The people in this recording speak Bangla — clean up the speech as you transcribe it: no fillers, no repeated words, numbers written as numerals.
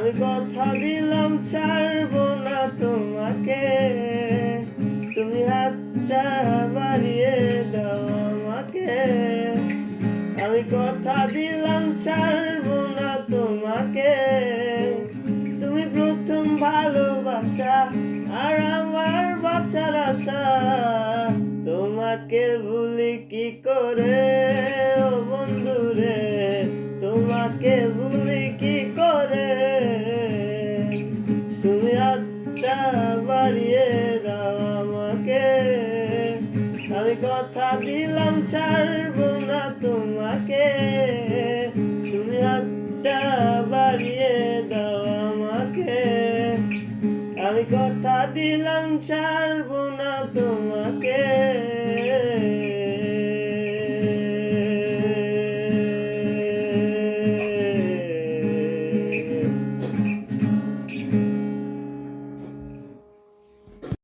আমি কথা দিলাম ছাড়বো না তোমাকে, তুমি হাতটা বাড়িয়ে দাও আমাকে। আমি কথা দিলাম ছাড়বো না তোমাকে, তুমি প্রথম ভালোবাসা আর আমার বাঁচার আশা। তোমাকে ভুলি কি করে ও বন্ধুরে, তোমাকে ভুলি কি করে। তুমি হাতটা বাড়িয়ে দাও আমাকে, আমি কথা দিলাম ছাড়বো না তোমাকে, তুমি হাতটা বাড়িয়ে দাও আমাকে। আমি কথা দিলাম ছাড়বো না তোমাকে।